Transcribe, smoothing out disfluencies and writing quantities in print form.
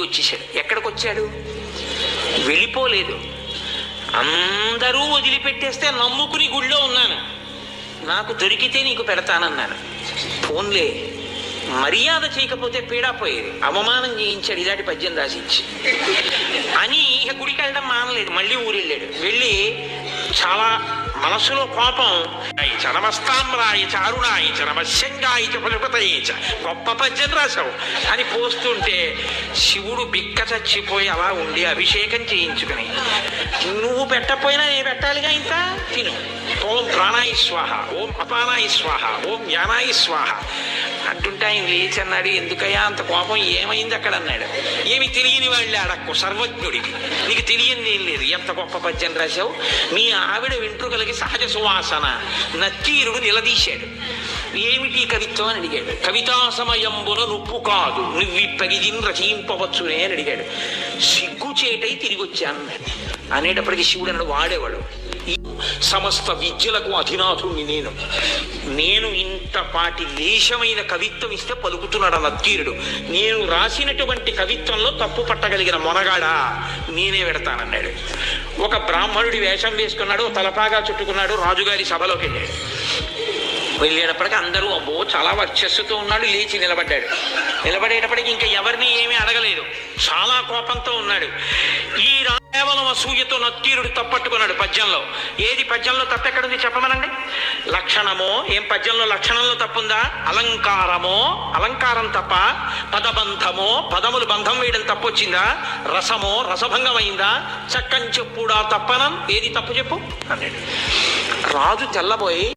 వచ్చేసాడు. ఎక్కడికి వచ్చాడు? వెళ్ళిపోలేదు. అందరూ వదిలిపెట్టేస్తే నమ్ముకుని గుళ్ళో ఉన్నాను, నాకు దొరికితే నీకు పెడతానన్నాను. ఫోన్లే మర్యాద చేయకపోతే పీడాపోయేది, అవమానం చేయించాడు ఇలాంటి పద్యం రాసిచ్చి అని. ఇక గుడికి వెళ్ళడం మానలేదు, మళ్ళీ ఊరెళ్ళాడు. వెళ్ళి చాలా మనసులో కోపం, నమస్తామ్రాయ చారుణాయ చ నమశంగాయ చ ఫలపతయే చ, గొప్ప పద్యం రాశావు అని పోస్తుంటే శివుడు బిక్క చచ్చిపోయి అలా ఉండి అభిషేకం చేయించుకుని, నువ్వు పెట్టకపోయినా నేను పెట్టాలిగా, ఇంత తిను. ఓం ప్రాణాయ స్వాహ, ఓం అపానాయ స్వాహ, ఓం జ్ఞానాయ స్వాహ అంటుంటే ఆయన లేచి అన్నాడు, ఎందుకయ్యా అంత కోపం, ఏమైంది అక్కడ అన్నాడు. ఏమి తెలియని వాళ్ళే అడక్కు, సర్వజ్ఞుడికి నీకు తెలియని ఏం లేదు, ఎంత గొప్ప పద్యం రాశావు. మీ ఆవిడ వెంట్రుకలకి సహజ సువాసన. నత్తీరుడు నిలదీశాడు, ఏమిటి కవిత్వం అని అడిగాడు. కవితా సమయంబున నుప్పు కాదు, నువ్విప్పగిదిని రచయింపవచ్చునే అని అడిగాడు. సిగ్గుచేటై తిరిగి వచ్చాను అనేటప్పటికీ శివుడు అన్నాడు, వాడేవాడు సమస్త విద్యలకు అధినాథుణ్ణి నేను ఇంతపాటి లేశమైన కవిత్వం ఇస్తే పలుకుతున్నాడు నత్తీరుడు. నేను రాసినటువంటి కవిత్వంలో తప్పు పట్టగలిగిన మొనగాడా, నేనే పెడతానన్నాడు. ఒక బ్రాహ్మణుడి వేషం వేసుకున్నాడు, తలపాగా చుట్టుకున్నాడు, రాజుగారి సభలోకి వెళ్ళాడు. వెళ్ళేటప్పటికీ అందరూ అబ్బో చాలా వర్చస్సుతో ఉన్నాడు, లేచి నిలబడ్డాడు. నిలబడేటప్పటికి ఇంకా ఎవరిని ఏమీ అడగలేదు, చాలా కోపంతో ఉన్నాడు. ఈ కేవలం అసూయతో నత్తీరుడు తప్పట్టుకున్నాడు పద్యంలో. ఏది పద్యంలో తప్పెక్కడుంది చెప్పమనండి. లక్షణమో, ఏం పద్యంలో లక్షణంలో తప్పుందా? అలంకారమో, అలంకారం తప్ప. పదబంధమో, పదములు బంధం వేయడం తప్పొచ్చిందా? రసమో, రసభంగం అయిందా? చక్కని చెప్పుడా తప్పనం, ఏది తప్పు చెప్పు అన్నాడు. రాజు తెల్లబోయి